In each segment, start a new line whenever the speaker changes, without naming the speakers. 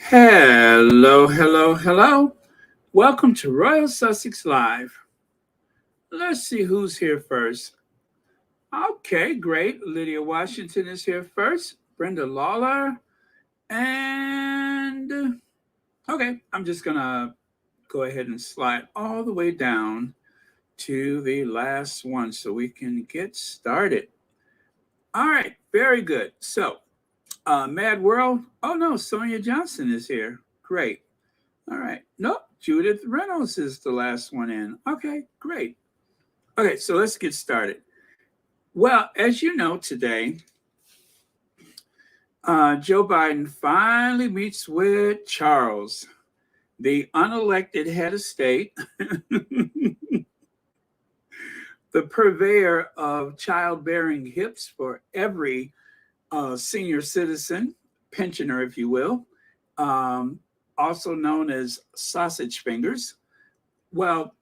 Hello, hello, hello. Welcome to Royal Sussex Live. Let's see who's here first. Okay, great. Lydia Washington is here first. Brenda Lawler. And okay, I'm just going to go ahead and slide all the way down to the last one so we can get started. All right, very good. So, Mad World. Oh no, Sonia Johnson is here. Great. All right. Nope. Judith Reynolds is the last one in. Okay, great. Okay, so let's get started. Well, as you know, today, Joe Biden finally meets with Charles, the unelected head of state, the purveyor of childbearing hips for every senior citizen, pensioner, if you will, um, also known as sausage fingers. Well,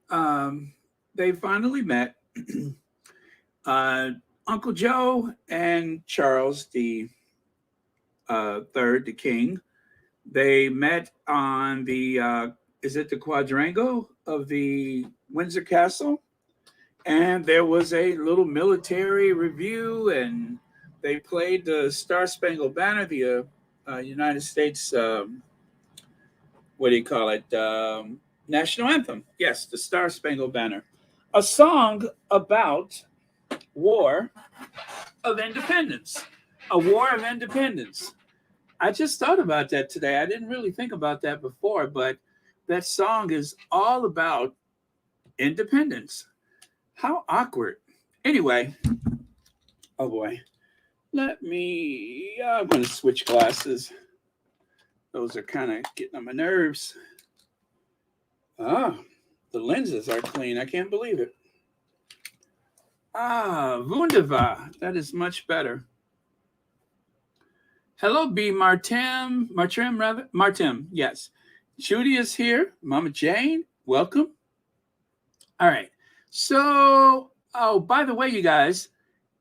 they finally met. uh, Uncle Joe and Charles the third, the king, they met on the is it the quadrangle of the Windsor Castle, and there was a little military review, and they played the Star Spangled Banner, the United States. What do you call it? National anthem. Yes, the Star Spangled Banner, a song about war of independence, a war of independence. I just thought about that today. I didn't really think about that before, but that song is all about independence. How awkward. Anyway, oh boy. I'm going to switch glasses. Those are kind of getting on my nerves. Ah, the lenses are clean. I can't believe it. Ah, wunderbar. That is much better. Hello, B. Martim, rather. Martim, yes. Judy is here. Mama Jane, welcome. All right. So, oh, by the way, you guys,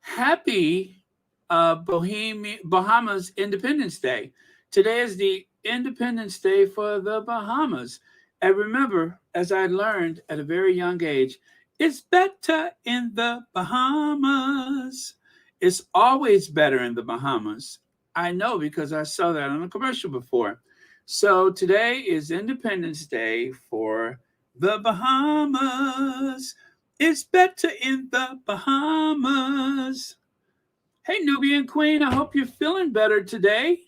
happy Bahamas Independence Day. Today is the Independence Day for the Bahamas. And remember, as I learned at a very young age, it's better in the Bahamas. It's always better in the Bahamas. I know because I saw that on a commercial before. So today is Independence Day for the Bahamas. It's better in the Bahamas. Hey, Nubian Queen, I hope you're feeling better today.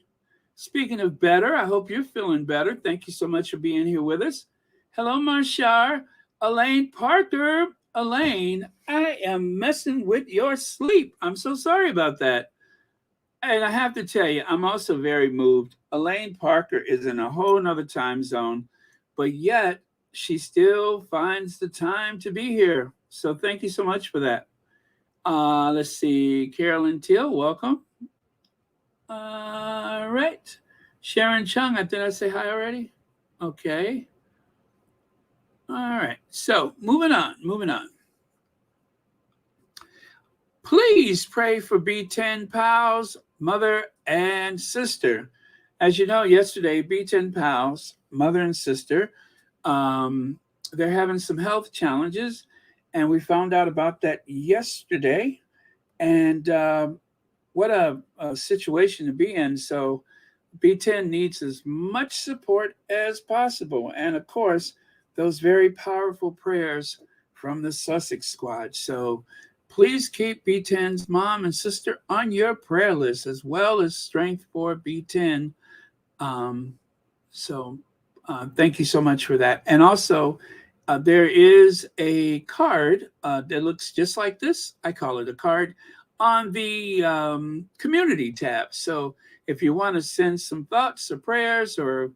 Speaking of better, I hope you're feeling better. Thank you so much for being here with us. Hello, Marshar. Elaine Parker. Elaine, I am messing with your sleep. I'm so sorry about that. And I have to tell you, I'm also very moved. Elaine Parker is in a whole nother time zone, but yet she still finds the time to be here. So thank you so much for that. Let's see. Carolyn Teal, welcome. All right. Sharon Chung, did I say hi already? Okay. All right. So moving on. Please pray for B10 Pals, mother and sister. As you know, yesterday, B10 Pals, mother and sister, they're having some health challenges, and we found out about that yesterday. And what a situation to be in. So B10 needs as much support as possible. And of course, those very powerful prayers from the Sussex squad. So please keep B10's mom and sister on your prayer list, as well as strength for B10. Um, so thank you so much for that. And also, there is a card that looks just like this. I call it a card on the community tab. So if you want to send some thoughts or prayers or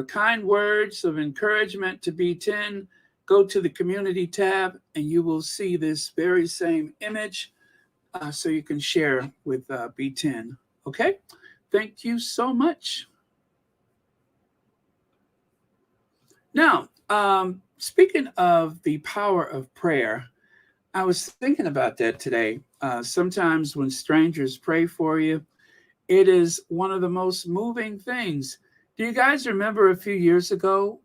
kind words of encouragement to B10, go to the community tab and you will see this very same image so you can share with B10. Okay? Thank you so much. Now, speaking of the power of prayer, I was thinking about that today. Sometimes when strangers pray for you, it is one of the most moving things. Do you guys remember a few years ago,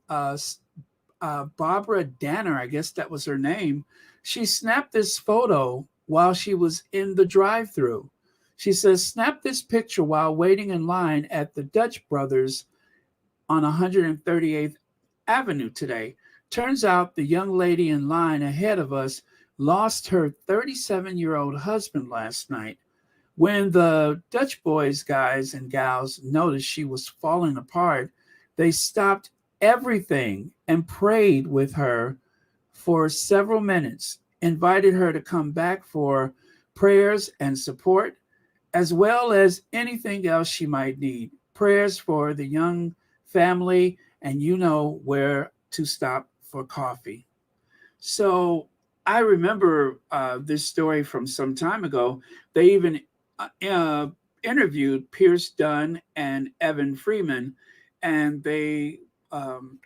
Barbara Danner, I guess that was her name, she snapped this photo while she was in the drive through. She says, snap this picture while waiting in line at the Dutch Brothers on 138th Avenue today. Turns out the young lady in line ahead of us lost her 37-year-old husband last night. When the Dutch boys, guys, and gals noticed she was falling apart, they stopped everything and prayed with her for several minutes, invited her to come back for prayers and support, as well as anything else she might need. Prayers for the young family, and you know where to stop for coffee. So I remember this story from some time ago. They even uh, interviewed Pierce Dunn and Evan Freeman, and they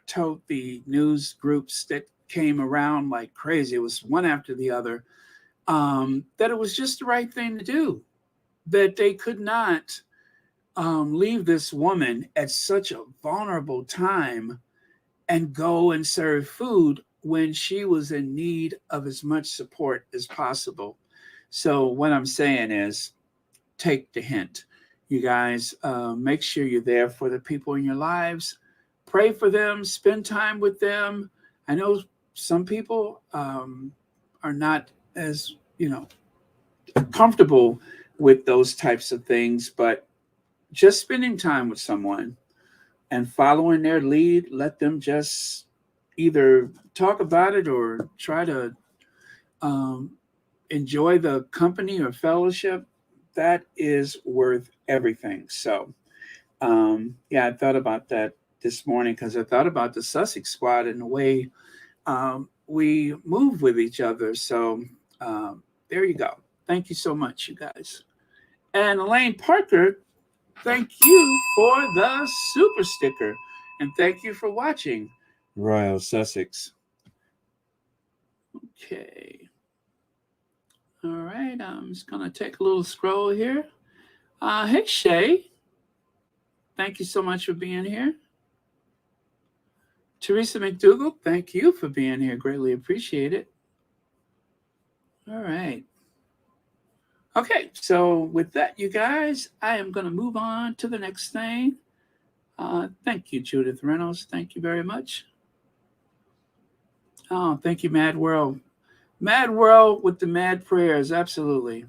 told the news groups that came around like crazy. It was one after the other. That it was just the right thing to do. That they could not leave this woman at such a vulnerable time and go and serve food when she was in need of as much support as possible. So, what I'm saying is take the hint. You guys, make sure you're there for the people in your lives. Pray for them, spend time with them. I know some people are not as, comfortable with those types of things, but just spending time with someone and following their lead, let them just either talk about it or try to um, enjoy the company or fellowship. That is worth everything. So, yeah, I thought about that this morning because I thought about the Sussex squad and the way we move with each other. So, there you go. Thank you so much, you guys. And Elaine Parker, thank you for the super sticker. And thank you for watching Royal Sussex. Okay. All right. I'm just going to take a little scroll here. Hey, Shay. Thank you so much for being here. Teresa McDougall, thank you for being here. Greatly appreciate it. All right. Okay. So, with that, you guys, I am going to move on to the next thing. Thank you, Judith Reynolds. Thank you very much. Oh, thank you, Mad World. Mad World with the mad prayers. Absolutely.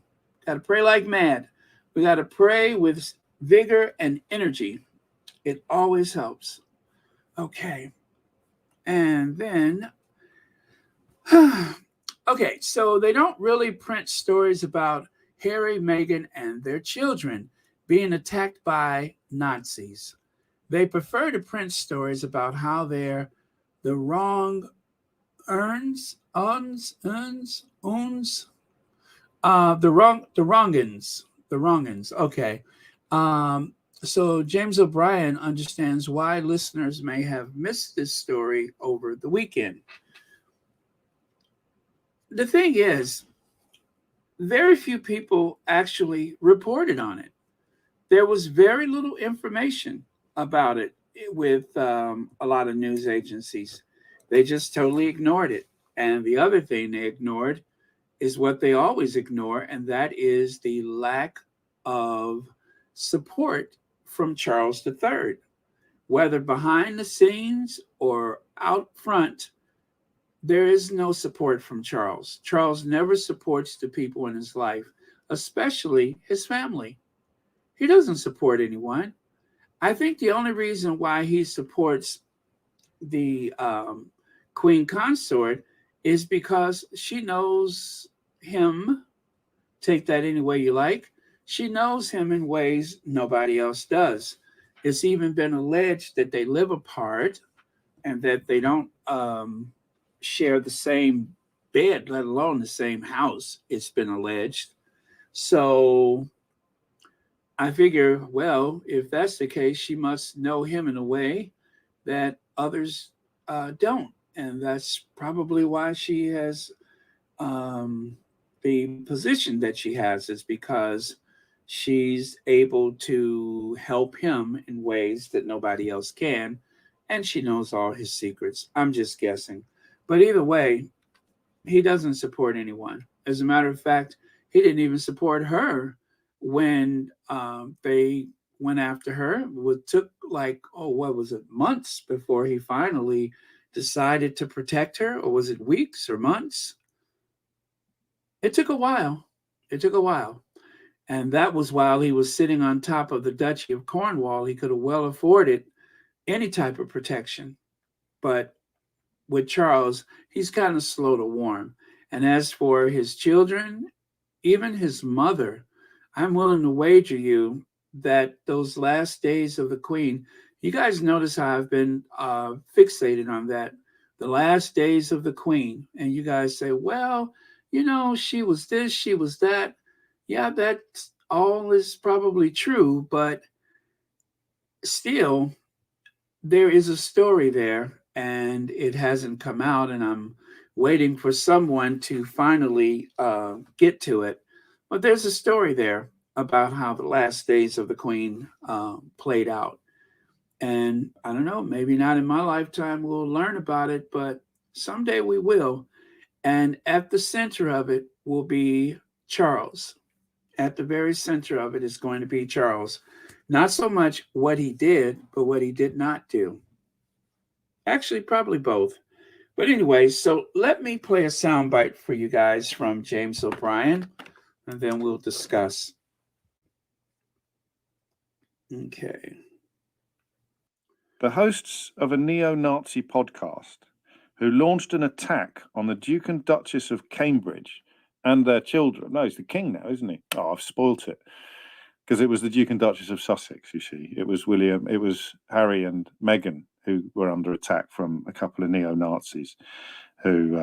Got to pray like mad. We got to pray with vigor and energy. It always helps. Okay. And then, okay, so they don't really print stories about Harry, Meghan, and their children being attacked by Nazis. They prefer to print stories about how they're the wrong uns, the wrongins. Okay. So James O'Brien understands why listeners may have missed this story over the weekend. The thing is, very few people actually reported on it. There was very little information about it with a lot of news agencies. They just totally ignored it. And the other thing they ignored is what they always ignore, and that is the lack of support from Charles III. Whether behind the scenes or out front, there is no support from Charles. Charles never supports the people in his life, especially his family. He doesn't support anyone. I think the only reason why he supports the Queen Consort is because she knows him. Take that any way you like. She knows him in ways nobody else does. It's even been alleged that they live apart and that they don't share the same bed, let alone the same house. It's been alleged. So I figure, well, if that's the case, she must know him in a way that others don't. And that's probably why she has the position that she has, is because she's able to help him in ways that nobody else can, and she knows all his secrets. I'm just guessing. But either way, he doesn't support anyone. As a matter of fact, he didn't even support her when they went after her. It took like, oh, what was it, months before he finally decided to protect her, or was it weeks or months? It took a while. It took a while. And that was while he was sitting on top of the Duchy of Cornwall. He could have well afforded any type of protection. But with Charles, he's kind of slow to warm. And as for his children, even his mother, I'm willing to wager you that those last days of the Queen, you guys notice how I've been fixated on that. The last days of the Queen. And you guys say, well, she was this, she was that. Yeah, that all is probably true, but still, there is a story there and it hasn't come out, and I'm waiting for someone to finally get to it. But there's a story there about how the last days of the Queen played out. And I don't know, maybe not in my lifetime we'll learn about it, but someday we will. And at the center of it will be Charles. At the very center of it is going to be Charles. Not so much what he did, but what he did not do. Actually, probably both. But anyway, so let me play a soundbite for you guys from James O'Brien, and then we'll discuss. Okay.
The hosts of a neo-Nazi podcast who launched an attack on the Duke and Duchess of Cambridge and their children. No, he's the king now, isn't he? Oh, I've spoilt it. Because it was the Duke and Duchess of Sussex, you see. It was Harry and Meghan who were under attack from a couple of neo-Nazis who,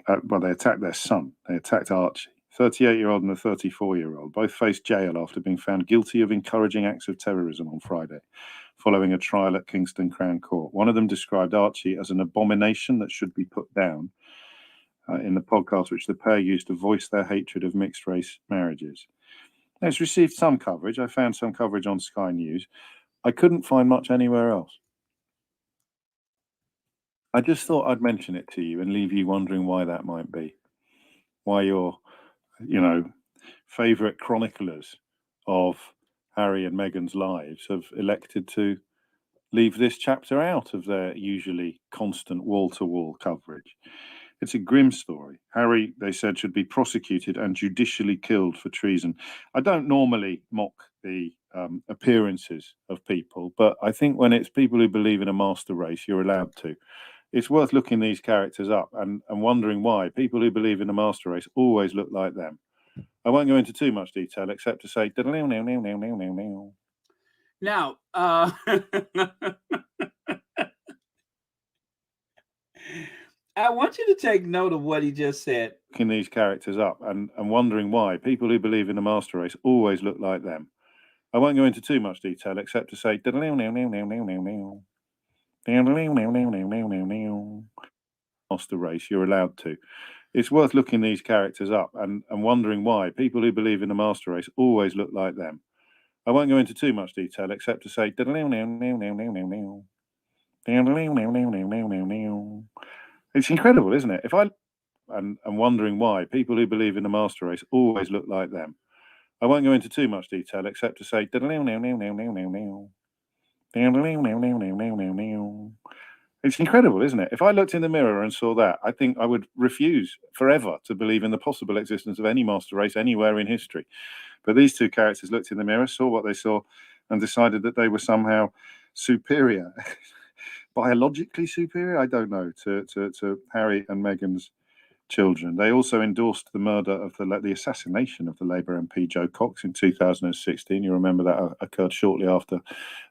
they attacked their son. They attacked Archie, 38-year-old and a 34-year-old. Both faced jail after being found guilty of encouraging acts of terrorism on Friday, following a trial at Kingston Crown Court. One of them described Archie as an abomination that should be put down in the podcast, which the pair used to voice their hatred of mixed-race marriages. It's received some coverage. I found some coverage on Sky News. I couldn't find much anywhere else. I just thought I'd mention it to you and leave you wondering why that might be. Why your, favourite chroniclers of Harry and Meghan's lives have elected to leave this chapter out of their usually constant wall-to-wall coverage. It's a grim story. Harry, they said, should be prosecuted and judicially killed for treason. I don't normally mock the appearances of people, but I think when it's people who believe in a master race, you're allowed to. It's worth looking these characters up and wondering why people who believe in a master race always look like them. I won't go into too much detail except to say...
Now, I want you to take note of what he just said.
Looking these characters up and wondering why people who believe in a master race always look like them. I won't go into too much detail except to say... Master race, you're allowed to. It's worth looking these characters up and wondering why people who believe in a master race always look like them. I won't go into too much detail except to say... It's incredible, isn't it? If I... and wondering why people who believe in the master race always look like them. I won't go into too much detail except to say... It's incredible, isn't it? If I looked in the mirror and saw that, I think I would refuse forever to believe in the possible existence of any master race anywhere in history. But these two characters looked in the mirror, saw what they saw, and decided that they were somehow superior. Biologically superior? I don't know, to Harry and Meghan's children. They also endorsed the murder of the assassination of the Labour MP Joe Cox in 2016. You remember that occurred shortly after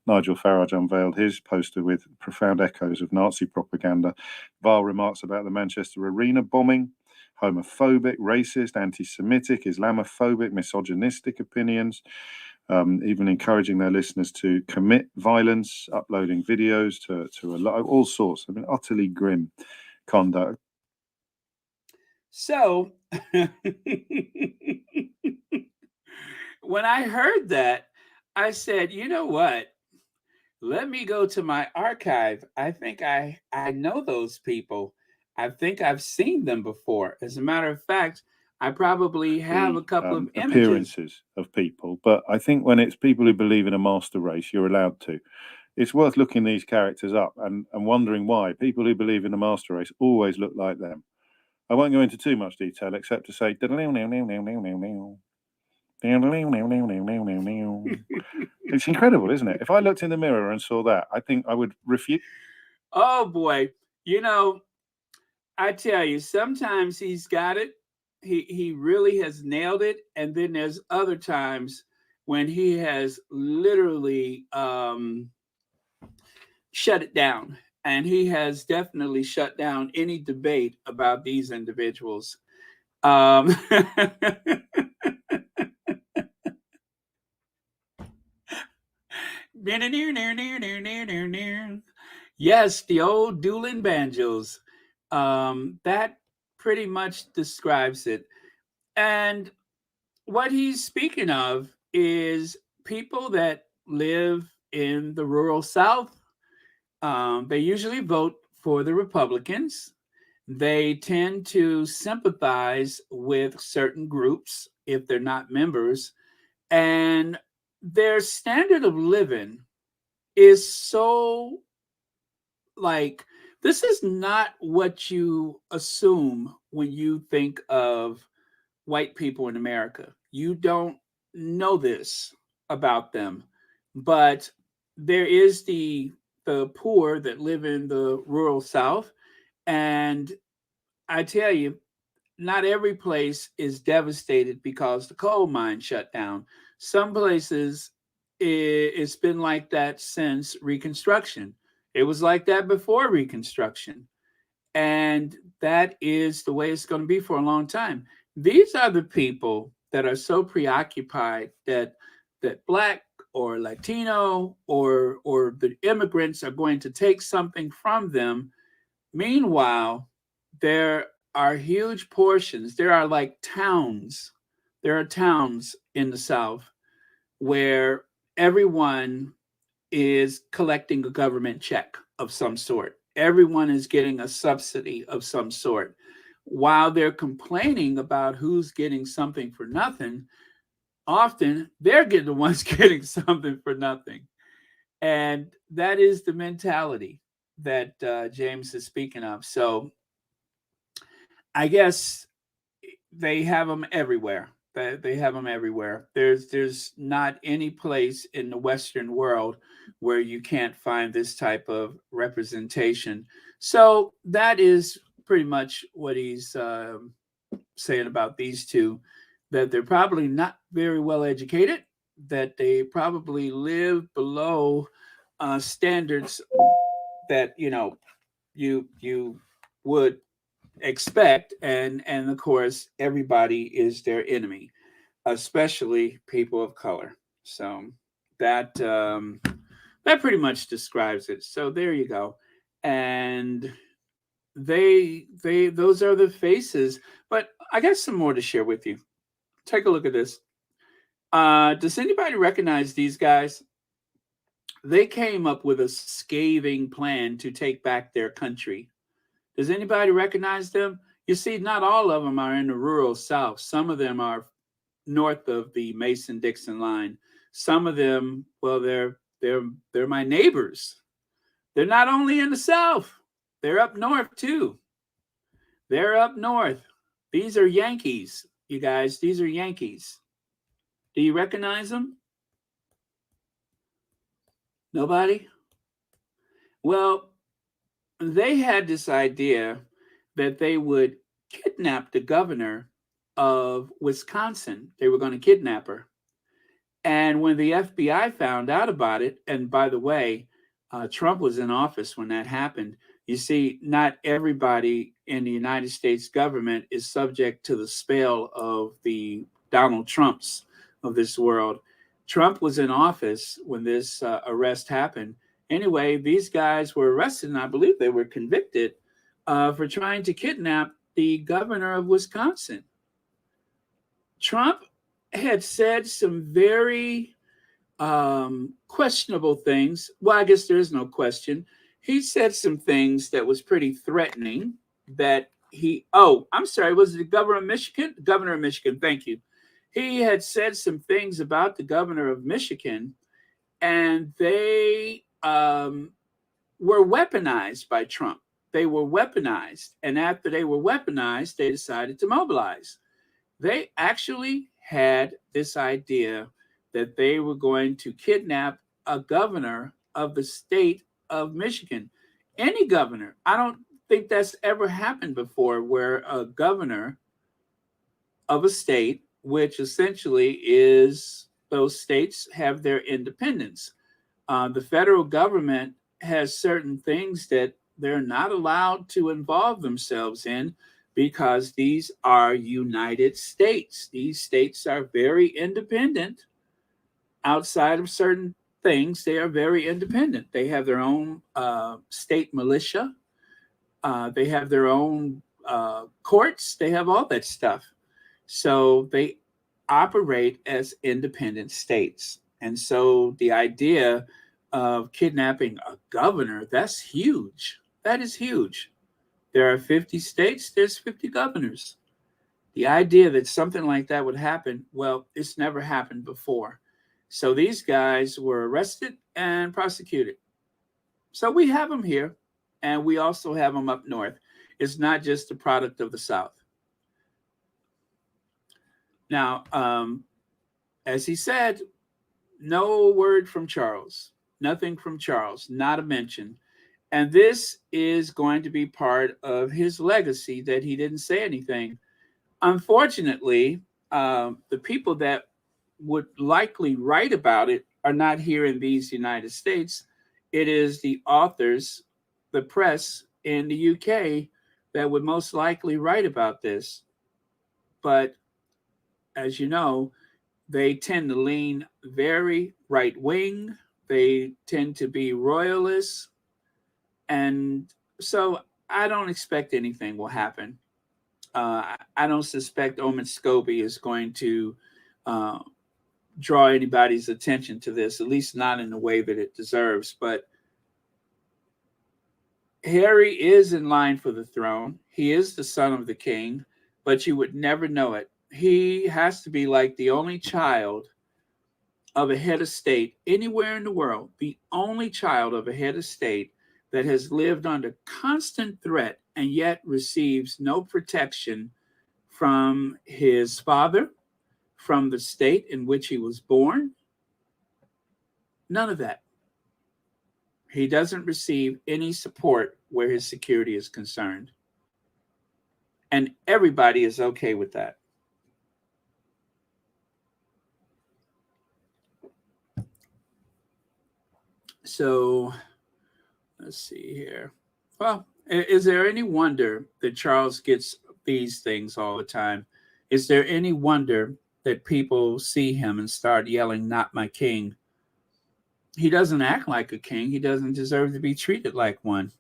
Nigel Farage unveiled his poster with profound echoes of Nazi propaganda, vile remarks about the Manchester Arena bombing, homophobic, racist, anti-Semitic, Islamophobic, misogynistic opinions, even encouraging their listeners to commit violence, uploading videos to all sorts. I mean, utterly grim conduct.
So, When I heard that, I said, you know what? Let me go to my archive. I think I know those people. I think I've seen them before. As a matter of fact, I probably have a
The
couple of images.
appearances of people, but I think when it's people who believe in a master race, you're allowed to. It's worth looking these characters up and wondering why people who believe in the master race always look like them. I won't go into too much detail except to say it's incredible, isn't it? If I looked in the mirror and saw that, I think I would refuse.
Oh boy. You know, I tell you, sometimes he's got it. He really has nailed it. And then there's other times when he has literally shut it down. And he has definitely shut down any debate about these individuals. Um, yes, the old dueling banjos. That pretty much describes it. And what he's speaking of is people that live in the rural South. They usually vote for the Republicans. They tend to sympathize with certain groups if they're not members. And their standard of living is so like, this is not what you assume when you think of white people in America. You don't know this about them, but there is the poor that live in the rural South, and I tell you, not every place is devastated because the coal mine shut down. Some places it's been like that since Reconstruction. It was like that before Reconstruction. And that is the way it's going to be for a long time. These are the people that are so preoccupied that black or Latino or the immigrants are going to take something from them. Meanwhile, there are huge portions. There are like towns. There are towns in the South where everyone is collecting a government check of some sort. Everyone is getting a subsidy of some sort. While they're complaining about who's getting something for nothing, often they're getting the ones getting something for nothing. And that is the mentality that James is speaking of. So I guess they have them everywhere. They have them everywhere. There's not any place in the Western world where you can't find this type of representation. So that is pretty much what he's saying about these two. That they're probably not very well educated. That they probably live below standards that you would expect, and of course everybody is their enemy, especially people of color. So that that pretty much describes it. So there you go. And they those are the faces. But I got some more to share with you. Take a look at this. Does anybody recognize these guys? They came up with a scathing plan to take back their country. Does anybody recognize them? You see, not all of them are in the rural South. Some of them are north of the Mason-Dixon line. Some of them, well, they're my neighbors. They're not only in the South, they're up north too. They're up north. These are Yankees, you guys. These are Yankees. Do you recognize them? Nobody? Well, they had this idea that they would kidnap the governor of Wisconsin. They were going to kidnap her. And when the FBI found out about it, and by the way, Trump was in office when that happened. You see, not everybody in the United States government is subject to the spell of the Donald Trumps of this world. Trump was in office when this arrest happened. Anyway, these guys were arrested, and I believe they were convicted for trying to kidnap the governor of Wisconsin. Trump had said some very questionable things. Well, I guess there is no question. He said some things that was pretty threatening. That I'm sorry, was it the governor of Michigan? Governor of Michigan, thank you. He had said some things about the governor of Michigan, and they were weaponized by Trump. They were weaponized, and after they were weaponized, they decided to mobilize. They actually had this idea that they were going to kidnap a governor of the state of Michigan. Any governor. I don't think that's ever happened before, where a governor of a state, which essentially is those states have their independence. The federal government has certain things that they're not allowed to involve themselves in because these are United States. These states are very independent. Outside of certain things, they are very independent. They have their own state militia. They have their own courts. They have all that stuff. So they operate as independent states. And so the idea of kidnapping a governor, that's huge. That is huge. There are 50 states, there's 50 governors. The idea that something like that would happen, well, it's never happened before. So these guys were arrested and prosecuted. So we have them here, and we also have them up north. It's not just a product of the South. Now, as he said, no word from Charles, nothing from Charles, not a mention. And this is going to be part of his legacy that he didn't say anything. Unfortunately, the people that would likely write about it are not here in these United States. It is the authors, the press in the UK that would most likely write about this. But as you know, they tend to lean very right wing. They tend to be royalists. And so I don't expect anything will happen. I don't suspect Omen Scobie is going to draw anybody's attention to this, at least not in the way that it deserves. But Harry is in line for the throne. He is the son of the king, but you would never know it. He has to be like the only child of a head of state anywhere in the world, the only child of a head of state that has lived under constant threat and yet receives no protection from his father, from the state in which he was born. None of that. He doesn't receive any support where his security is concerned. And everybody is okay with that. So let's see here. Well, is there any wonder that Charles gets these things all the time? Is there any wonder that people see him and start yelling, "Not my king"? He doesn't act like a king. He doesn't deserve to be treated like one.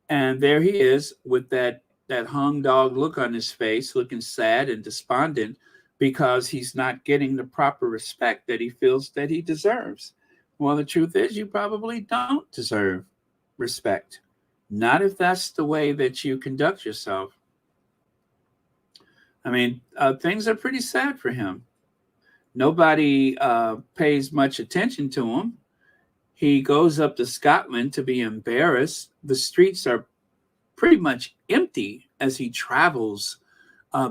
And there he is with that hung dog look on his face, looking sad and despondent because he's not getting the proper respect that he feels that he deserves. Well, the truth is, you probably don't deserve respect. Not if that's the way that you conduct yourself. I mean, things are pretty sad for him. Nobody pays much attention to him. He goes up to Scotland to be embarrassed. The streets are pretty much empty as he travels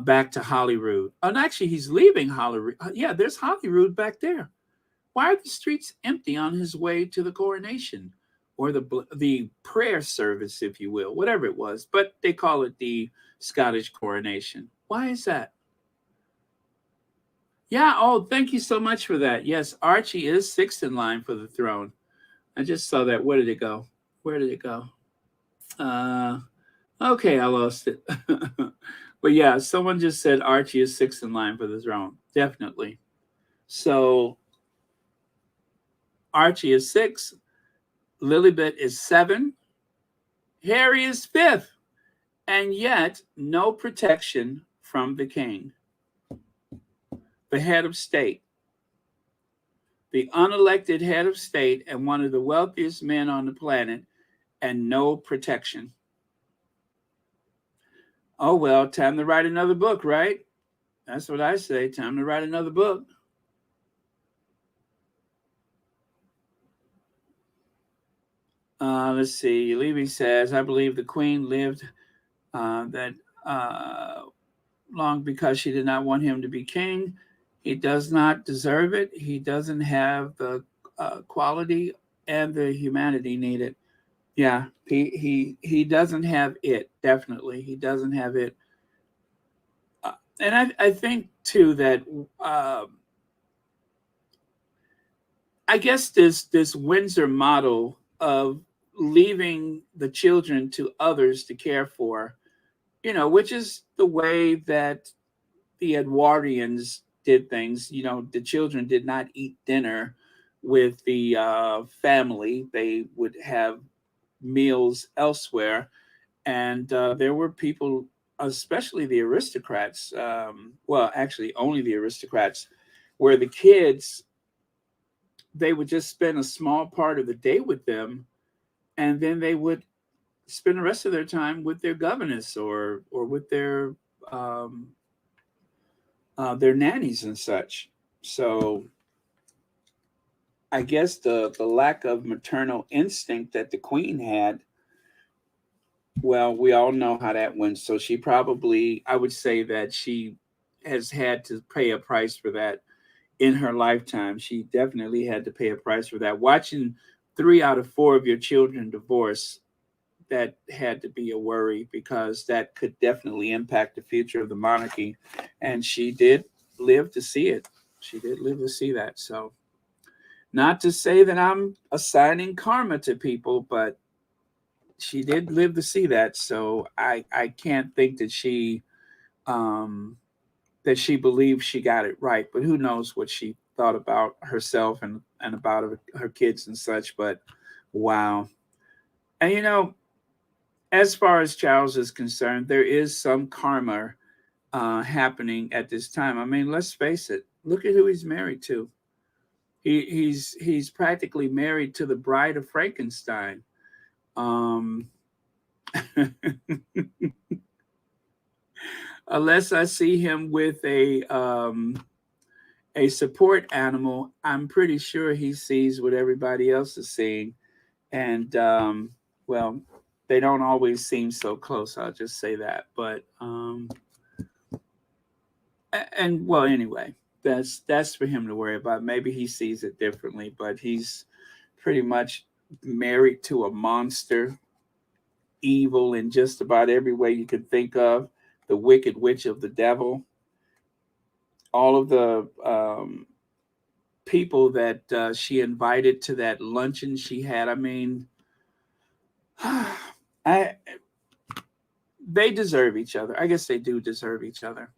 back to Holyrood. And actually, he's leaving Holyrood. Yeah, there's Holyrood back there. Why are the streets empty on his way to the coronation or the prayer service, if you will, whatever it was? But they call it the Scottish coronation. Why is that? Yeah. Oh, thank you so much for that. Yes, Archie is sixth in line for the throne. I just saw that. Where did it go? Where did it go? Okay, I lost it. But yeah, someone just said Archie is sixth in line for the throne. Definitely. So Archie is six. Lilibet is seven. Harry is fifth. And yet, no protection from the king. the head of state, the unelected head of state, and one of the wealthiest men on the planet, and no protection. Oh, well, time to write another book, right? That's what I say. Time to write another book. Let's see. Levy says, I believe the queen lived that long because she did not want him to be king. He does not deserve it. He doesn't have the quality and the humanity needed. Yeah, he doesn't have it. Definitely, he doesn't have it. And I think too that I guess this Windsor model of leaving the children to others to care for, which is the way that the Edwardians did things. The children did not eat dinner with the family. They would have meals elsewhere. And there were people, especially the aristocrats, well, actually only the aristocrats, where the kids, they would just spend a small part of the day with them, and then they would spend the rest of their time with their governess or with um, their nannies and such. So I guess the lack of maternal instinct that the queen had, well, we all know how that went. So she probably, I would say that she has had to pay a price for that in her lifetime. She definitely had to pay a price for that. Watching 3 out of 4 of your children divorce, that had to be a worry, because that could definitely impact the future of the monarchy. And she did live to see it. She did live to see that. So, not to say that I'm assigning karma to people, but she did live to see that. So I can't think um, that she believed she got it right. But who knows what she thought about herself and about her kids and such. But wow. And as far as Charles is concerned, there is some karma happening at this time. I mean, let's face it. Look at who he's married to. He's practically married to the bride of Frankenstein. Um, unless I see him with a support animal, I'm pretty sure he sees what everybody else is seeing. And well, they don't always seem so close. I'll just say that. But and well, anyway, that's for him to worry about. Maybe he sees it differently, but he's pretty much married to a monster, evil in just about every way you could think of, the wicked witch of the devil. All of the people that she invited to that luncheon she had. I mean, I they deserve each other. I guess they do deserve each other.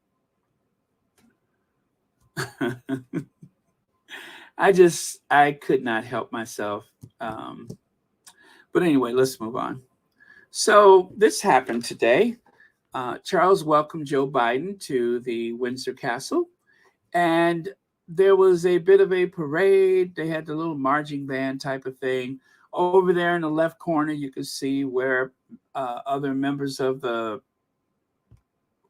I could not help myself. Um, but anyway, let's move on. So this happened today. Charles welcomed Joe Biden to the Windsor Castle, and there was a bit of a parade. They had the little marching band type of thing. Over there in the left corner, you could see where other members of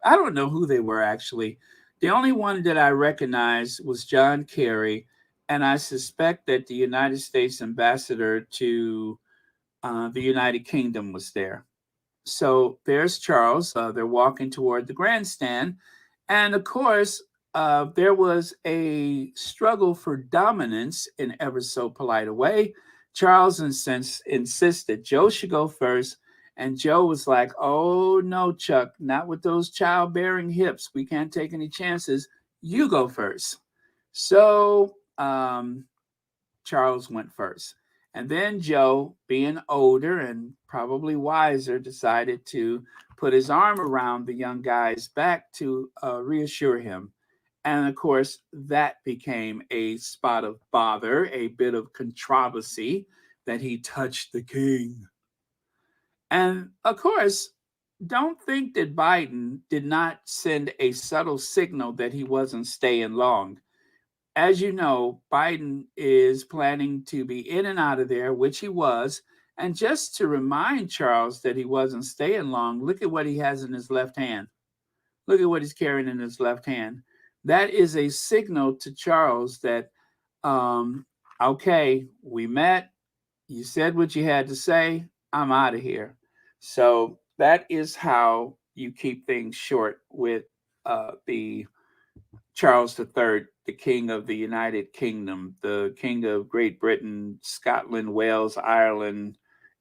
I don't know who they were actually. The only one that I recognized was John Kerry, and I suspect that the United States ambassador to the United Kingdom was there. So there's Charles. They're walking toward the grandstand. And of course, there was a struggle for dominance in ever so polite a way. Charles insisted Joe should go first. And Joe was like, oh, no, Chuck, not with those childbearing hips. We can't take any chances. You go first. So Charles went first. And then Joe, being older and probably wiser, decided to put his arm around the young guy's back to reassure him. And of course, that became a spot of bother, a bit of controversy that he touched the king. And of course, don't think that Biden did not send a subtle signal that he wasn't staying long. As you know, Biden is planning to be in and out of there, which he was. And just to remind Charles that he wasn't staying long, look at what he has in his left hand. Look at what he's carrying in his left hand. That is a signal to Charles that, um, okay, we met. You said what you had to say. I'm out of here. So that is how you keep things short with the Charles III, the King of the United Kingdom, the King of Great Britain, Scotland, Wales, Ireland,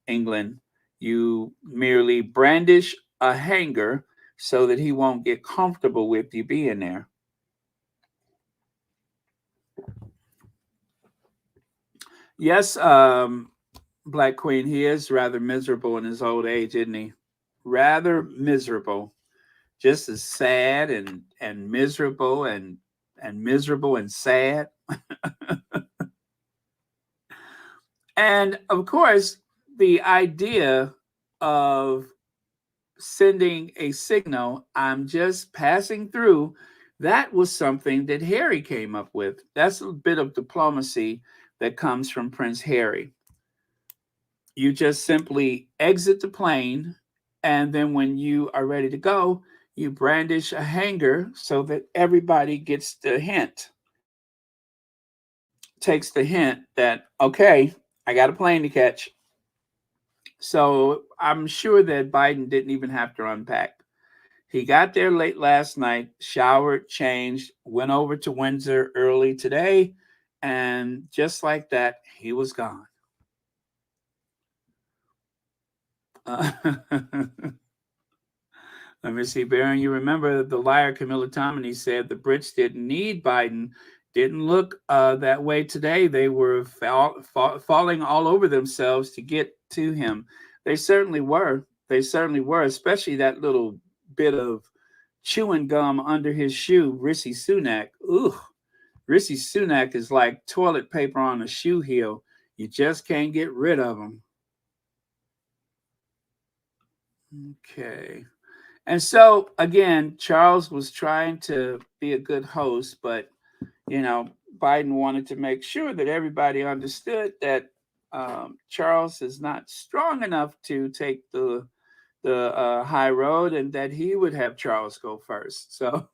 England. You merely brandish a hanger so that he won't get comfortable with you being there. Yes, Black Queen, he is rather miserable in his old age, isn't he? Rather miserable. Just as sad and miserable and miserable and sad. And of course, the idea of sending a signal, I'm just passing through, that was something that Harry came up with. That's a bit of diplomacy that comes from Prince Harry. You just simply exit the plane, and then when you are ready to go, you brandish a hanger so that everybody gets the hint, takes the hint that, okay, I got a plane to catch. So I'm sure that Biden didn't even have to unpack. He got there late last night, showered, changed, went over to Windsor early today, and just like that, he was gone. Uh, Let me see, Baron. You remember the liar Camilla Tominey said the Brits didn't need Biden. Didn't look that way today. They were falling all over themselves to get to him. They certainly were. They certainly were, especially that little bit of chewing gum under his shoe, Rishi Sunak. Ooh, Rishi Sunak is like toilet paper on a shoe heel. You just can't get rid of him. Okay. And so again, Charles was trying to be a good host, but Biden wanted to make sure that everybody understood that Charles is not strong enough to take the high road, and that he would have Charles go first. So,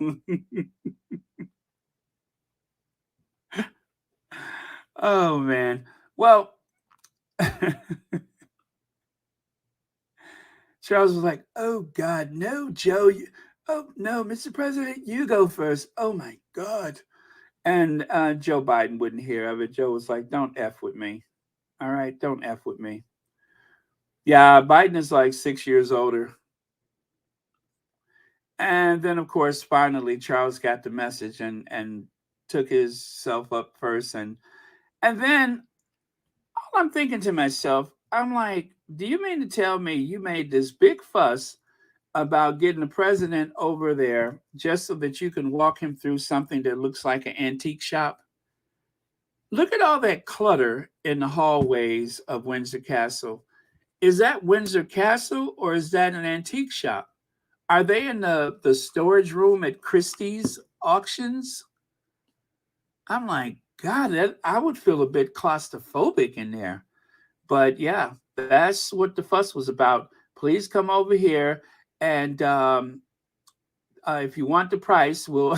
oh man, well. Charles was like, "Oh God, no, Joe! Oh no, Mr. President, you go first. Oh my God!" And Joe Biden wouldn't hear of it. Joe was like, "Don't f with me, all right? Don't f with me." Yeah, Biden is like 6 years older. And then, of course, finally, Charles got the message and took himself up first, and then all I'm thinking to myself, I'm like, "Do you mean to tell me you made this big fuss about getting the president over there just so that you can walk him through something that looks like an antique shop? Look at all that clutter in the hallways of Windsor Castle. Is that Windsor Castle or is that an antique shop? Are they in the storage room at Christie's auctions?" I'm like, God, I would feel a bit claustrophobic in there. But yeah, that's what the fuss was about. Please come over here, and if you want the price, we'll.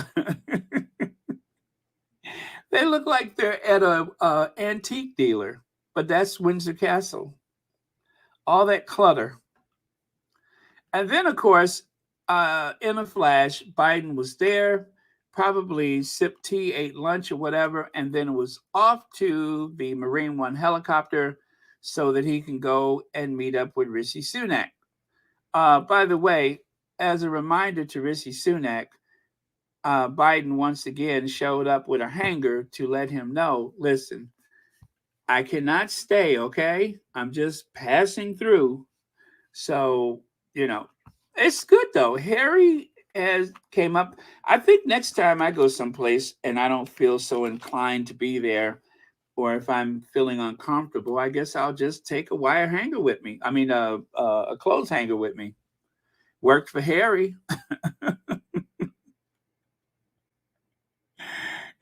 They look like they're at a antique dealer, but that's Windsor Castle. All that clutter, and then of course, in a flash, Biden was there, probably sipped tea, ate lunch or whatever, and then was off to the Marine One helicopter so that he can go and meet up with Rishi Sunak. By the way, as a reminder to Rishi Sunak, Biden once again showed up with a hanger to let him know, listen, I cannot stay, okay? I'm just passing through. So, you know, it's good though. Harry has came up. I think next time I go someplace and I don't feel so inclined to be there, or if I'm feeling uncomfortable, I guess I'll just take a wire hanger with me. I mean, a clothes hanger with me. Worked for Harry.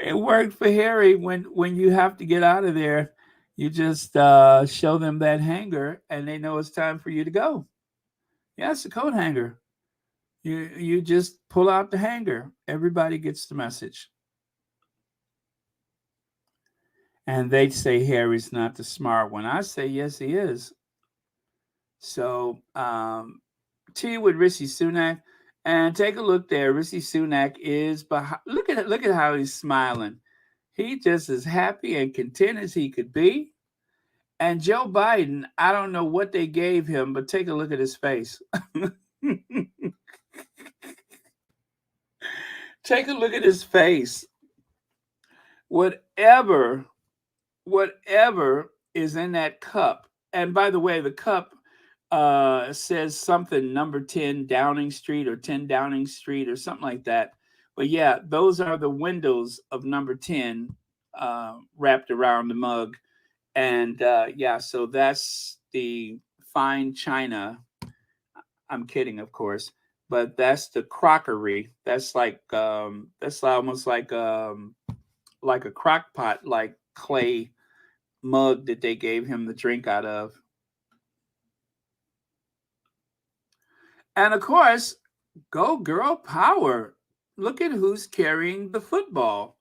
It worked for Harry. When you have to get out of there, you just show them that hanger, and they know it's time for you to go. Yeah, it's a coat hanger. You just pull out the hanger. Everybody gets the message. And they say Harry's not the smart one. I say yes, he is. So T with Rishi Sunak, and take a look there. Rishi Sunak is behind. Look at how he's smiling. He just as happy and content as he could be. And Joe Biden, I don't know what they gave him, but take a look at his face. Take a look at his face. Whatever is in that cup. And by the way, the cup says something number 10 Downing Street or 10 Downing Street or something like that. But yeah, those are the windows of number 10 wrapped around the mug. And yeah, so that's the fine china. I'm kidding, of course, but that's the crockery. That's almost like a crock pot, like clay mug that they gave him the drink out of. And of course, go girl power. Look at who's carrying the football.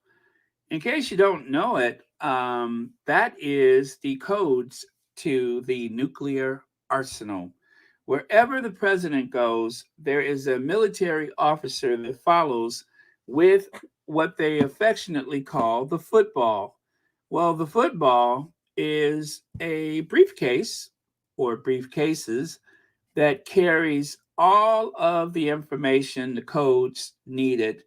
In case you don't know it, that is the codes to the nuclear arsenal. Wherever the president goes, there is a military officer that follows with what they affectionately call the football. Well, the football is a briefcase or briefcases that carries all of the information, the codes needed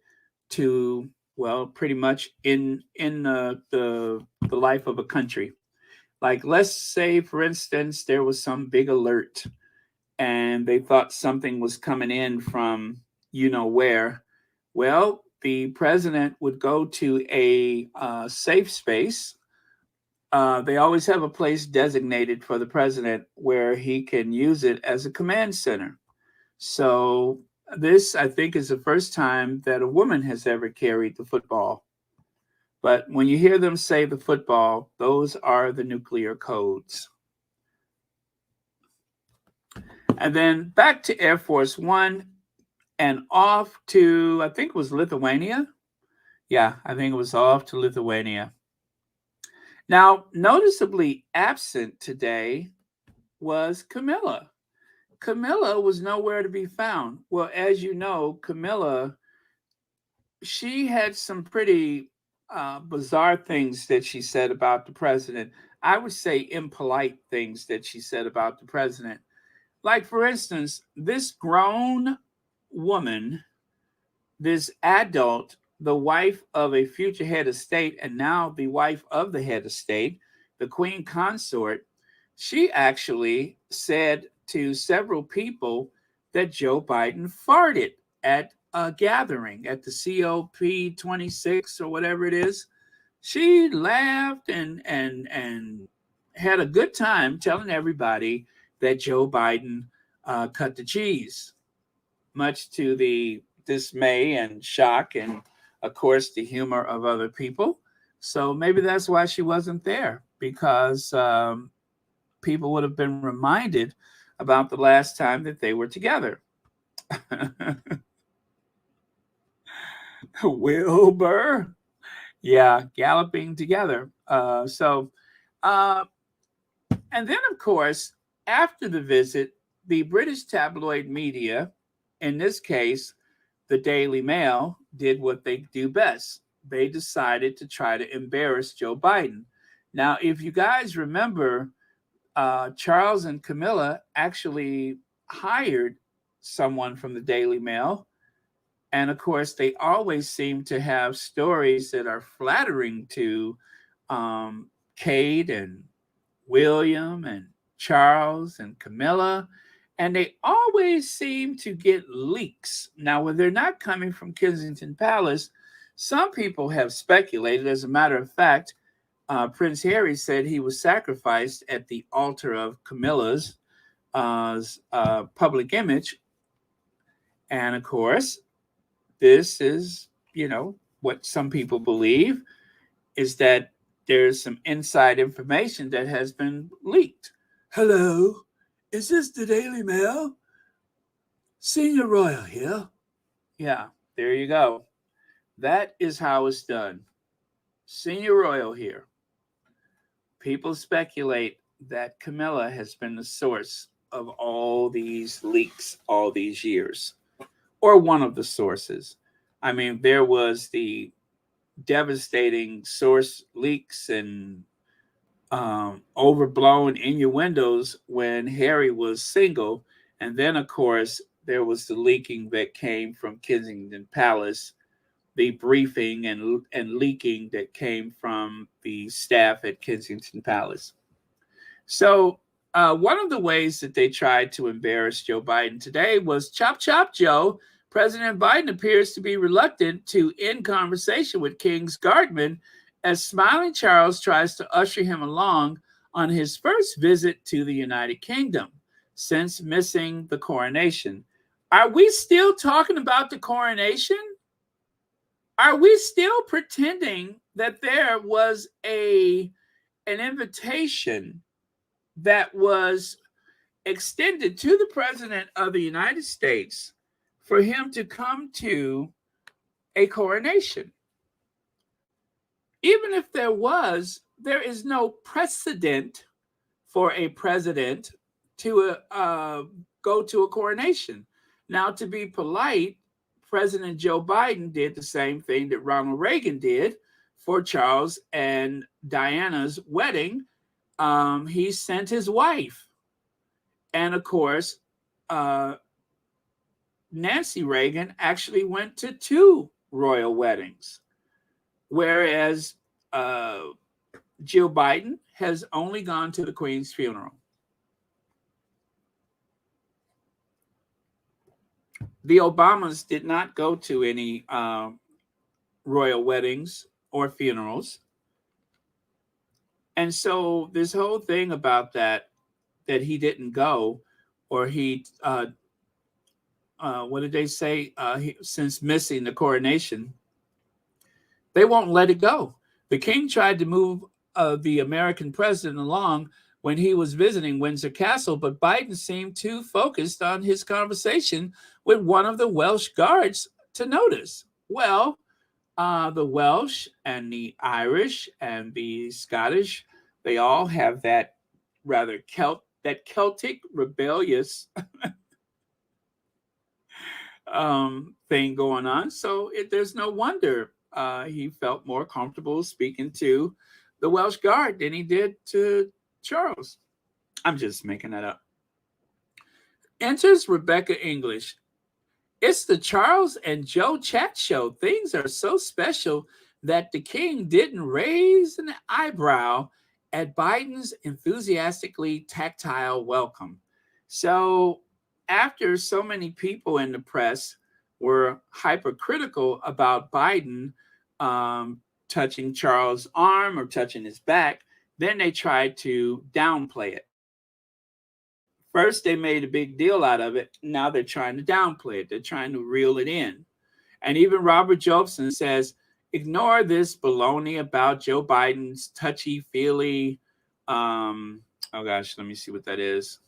to, well, pretty much in the life of a country. Like, let's say, for instance, there was some big alert and they thought something was coming in from you know where. Well, the president would go to a safe space. They always have a place designated for the president where he can use it as a command center. So, this, I think, is the first time that a woman has ever carried the football. But when you hear them say the football, those are the nuclear codes. And then back to Air Force One and off to, I think it was Lithuania. Yeah, I think it was off to Lithuania. Now, noticeably absent today was Camilla. Camilla was nowhere to be found. Well, as you know, Camilla, she had some pretty bizarre things that she said about the president. I would say impolite things that she said about the president. Like, for instance, this grown woman, this adult, the wife of a future head of state, and now the wife of the head of state, the queen consort, she actually said to several people that Joe Biden farted at a gathering at the COP26 or whatever it is. She laughed and had a good time telling everybody that Joe Biden cut the cheese, much to the dismay and shock and, of course, the humor of other people. So maybe that's why she wasn't there, because people would have been reminded about the last time that they were together. Wilbur, yeah, galloping together. And then, of course, after the visit, the British tabloid media, in this case, the Daily Mail, did what they do best. They decided to try to embarrass Joe Biden. Now, if you guys remember, Charles and Camilla actually hired someone from the Daily Mail. And of course, they always seem to have stories that are flattering to Kate and William and Charles and Camilla. And they always seem to get leaks. Now, when they're not coming from Kensington Palace, some people have speculated. As a matter of fact, Prince Harry said he was sacrificed at the altar of Camilla's public image. And of course, this is, what some people believe is that there's some inside information that has been leaked. Hello, is this the Daily Mail? Senior Royal here. Yeah, there you go. That is how it's done. Senior Royal here. People speculate that Camilla has been the source of all these leaks all these years, or one of the sources. I mean, there was the devastating source leaks and overblown innuendos when Harry was single. And then, of course, there was the leaking that came from Kensington Palace, the briefing and leaking that came from the staff at Kensington Palace. So, one of the ways that they tried to embarrass Joe Biden today was chop, chop, Joe. President Biden appears to be reluctant to end conversation with King's guardsmen as smiling Charles tries to usher him along on his first visit to the United Kingdom since missing the coronation. Are we still talking about the coronation? Are we still pretending that there was an invitation that was extended to the President of the United States for him to come to a coronation? Even if there was, there is no precedent for a president to go to a coronation. Now, to be polite, President Joe Biden did the same thing that Ronald Reagan did for Charles and Diana's wedding. He sent his wife. And of course, Nancy Reagan actually went to 2 royal weddings, whereas Jill Biden has only gone to the Queen's funeral. The Obamas did not go to any royal weddings or funerals. And so this whole thing about that he didn't go, or he, what did they say? Since missing the coronation, they won't let it go. The king tried to move the American president along when he was visiting Windsor Castle, but Biden seemed too focused on his conversation with one of the Welsh guards to notice. Well, the Welsh and the Irish and the Scottish, they all have that rather Celtic rebellious thing going on. So there's no wonder he felt more comfortable speaking to the Welsh guard than he did to Charles. I'm just making that up. Enters Rebecca English. It's the Charles and Joe chat show. Things are so special that the king didn't raise an eyebrow at Biden's enthusiastically tactile welcome. So after so many people in the press were hypercritical about Biden touching Charles' arm or touching his back, then they tried to downplay it. First, they made a big deal out of it. Now they're trying to downplay it. They're trying to reel it in. And even Robert Jobson says, ignore this baloney about Joe Biden's touchy-feely, let me see what that is,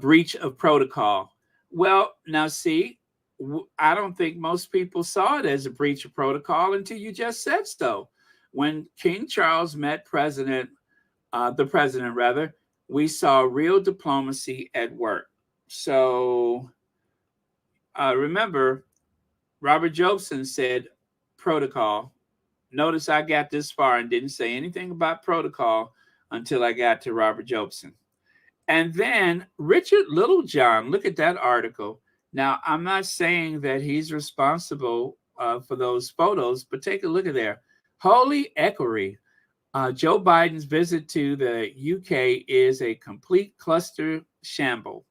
breach of protocol. Well, now see, I don't think most people saw it as a breach of protocol until you just said so. When King Charles met the president, we saw real diplomacy at work. So remember, Robert Jobson said protocol. Notice I got this far and didn't say anything about protocol until I got to Robert Jobson. And then Richard Littlejohn, look at that article. Now, I'm not saying that he's responsible for those photos, but take a look at there. Holy equerry. Joe Biden's visit to the UK is a complete cluster shamble.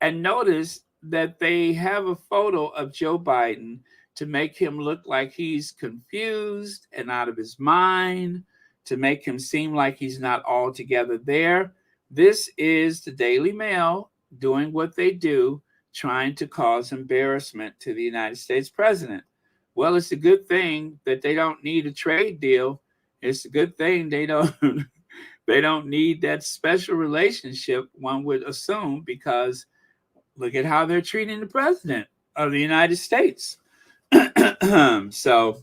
And notice that they have a photo of Joe Biden to make him look like he's confused and out of his mind, to make him seem like he's not altogether there. This is the Daily Mail doing what they do trying to cause embarrassment to the United States president. Well, it's a good thing that they don't need a trade deal. It's a good thing they don't they don't need that special relationship, one would assume, because look at how they're treating the president of the United States. so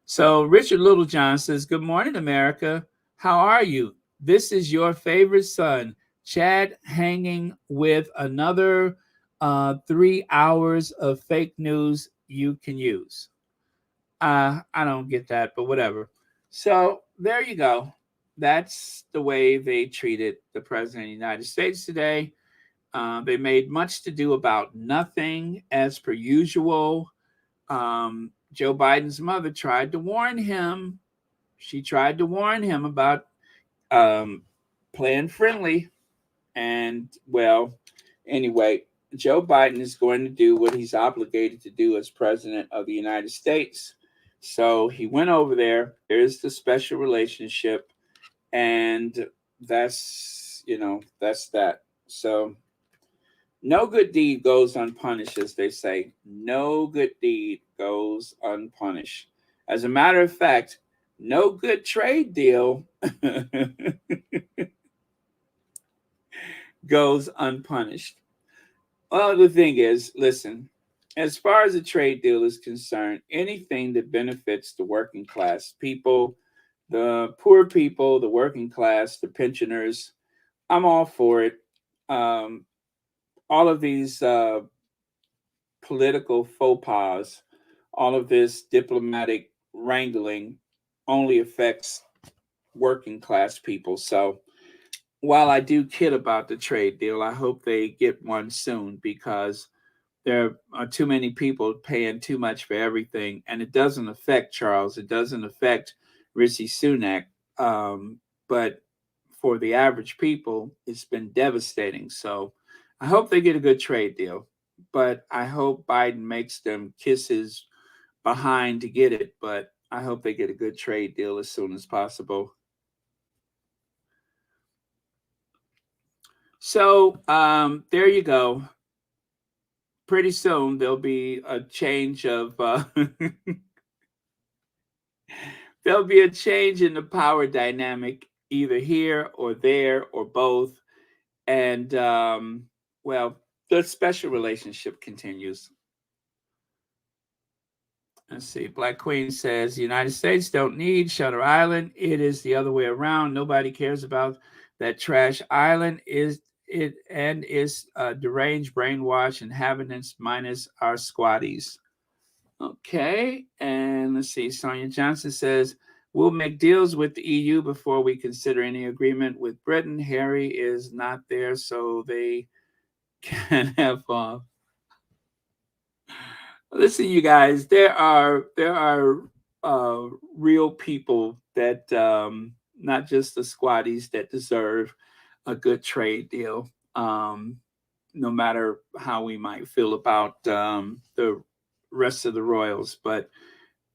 so Richard Littlejohn says, "Good morning, America. How are you? This is your favorite son, Chad, hanging with another 3 hours of fake news you can use." I don't get that, but whatever. So there you go. That's the way they treated the president of the United States today. They made much to do about nothing, as per usual. Joe Biden's mother tried to warn him. She tried to warn him about um, playing friendly. And, well, anyway, Joe Biden is going to do what he's obligated to do as president of the United States. So he went over there. There's the special relationship. And that's that. So no good deed goes unpunished, as they say. No good deed goes unpunished. As a matter of fact, no good trade deal goes unpunished. Well, the thing is, listen, as far as a trade deal is concerned, anything that benefits the working class people, the poor people, the working class, the pensioners, I'm all for it. Um, all of these political faux pas, all of this diplomatic wrangling only affects working class people. So while I do kid about the trade deal, I hope they get one soon, because there are too many people paying too much for everything. And it doesn't affect Charles. It doesn't affect Rishi Sunak. But for the average people, it's been devastating. So I hope they get a good trade deal. But I hope Biden makes them kiss his behind to get it. But I hope they get a good trade deal as soon as possible. So there you go. Pretty soon there'll be a change of there'll be a change in the power dynamic, either here or there or both. And well, the special relationship continues. Let's see. Black Queen says the United States don't need Shutter Island. It is the other way around. Nobody cares about that trash island. Is it and is deranged, brainwashed inhabitants minus our squatties. Okay, and let's see. Sonia Johnson says we'll make deals with the EU before we consider any agreement with Britain. Harry is not there, so they can have off. Listen, you guys, there are real people that not just the squatties that deserve a good trade deal. No matter how we might feel about the rest of the royals, but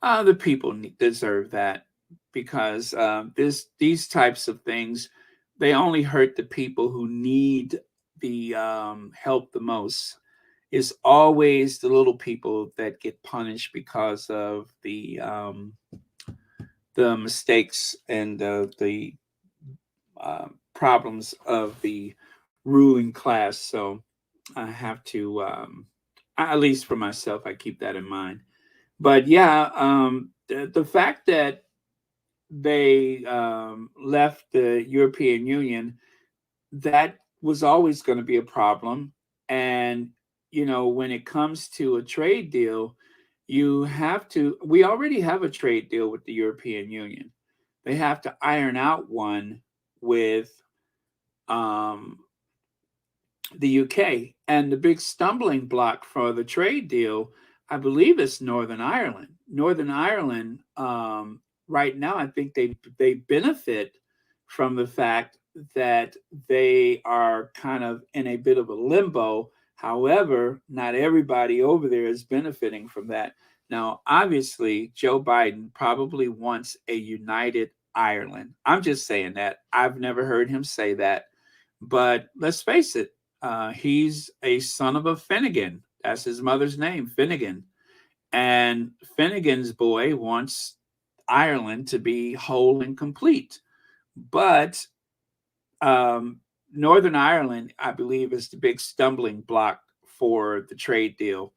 the people deserve that, because these types of things, they only hurt the people who need the help the most. It's always the little people that get punished because of the mistakes and the problems of the ruling class. So I have to, at least for myself, I keep that in mind. But yeah, the fact that they left the European Union, that was always going to be a problem. And, when it comes to a trade deal, we already have a trade deal with the European Union. They have to iron out one with um, the UK. And the big stumbling block for the trade deal, I believe, is Northern Ireland. Northern Ireland, right now, I think they benefit from the fact that they are kind of in a bit of a limbo. However, not everybody over there is benefiting from that. Now, obviously, Joe Biden probably wants a united Ireland. I'm just saying that. I've never heard him say that. But let's face it, He's a son of a Finnegan. That's his mother's name, Finnegan. And Finnegan's boy wants Ireland to be whole and complete. But um, Northern Ireland, I believe, is the big stumbling block for the trade deal.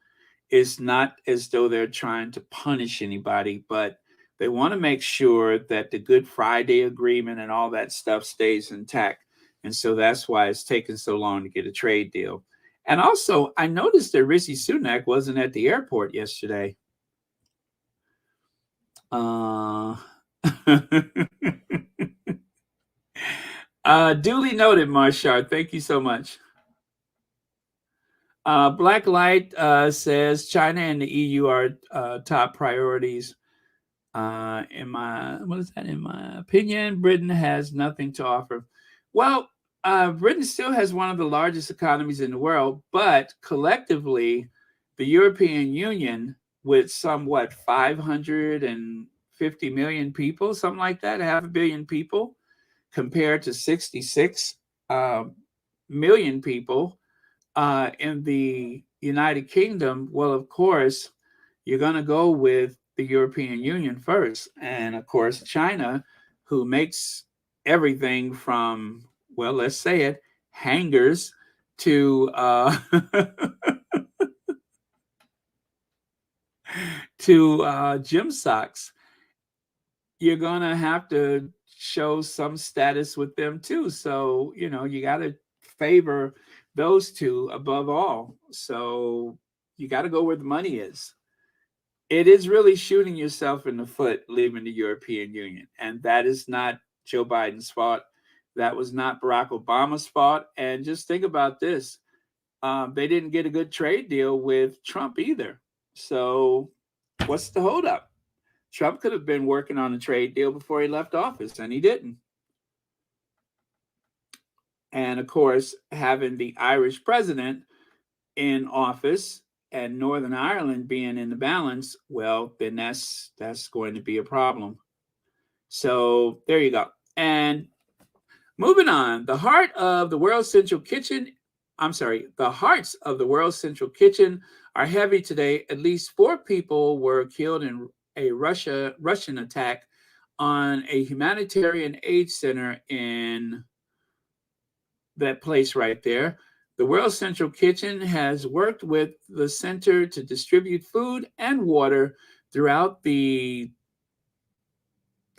It's not as though they're trying to punish anybody, but they want to make sure that the Good Friday Agreement and all that stuff stays intact. And so that's why it's taken so long to get a trade deal. And also, I noticed that Rishi Sunak wasn't at the airport yesterday. Duly noted, Marshard. Thank you so much. Blacklight says China and the EU are top priorities. In my opinion, Britain has nothing to offer. Well, Britain still has one of the largest economies in the world, but collectively, the European Union, with somewhat 550 million people, something like that, half a billion people, compared to 66 million people in the United Kingdom, well, of course, you're going to go with the European Union first. And of course, China, who makes everything from, well, let's say it, hangers to to gym socks. You're going to have to show some status with them too. So, you got to favor those two above all. So you got to go where the money is. It is really shooting yourself in the foot leaving the European Union. And that is not Joe Biden's fault. That was not Barack Obama's fault. And just think about this. They didn't get a good trade deal with Trump either. So what's the holdup? Trump could have been working on a trade deal before he left office, and he didn't. And of course, having the Irish president in office and Northern Ireland being in the balance, well, then that's going to be a problem. So there you go. And moving on, the hearts of the world's central kitchen are heavy today. At least 4 people were killed in a Russian attack on a humanitarian aid center in that place right there. The World Central Kitchen has worked with the center to distribute food and water throughout the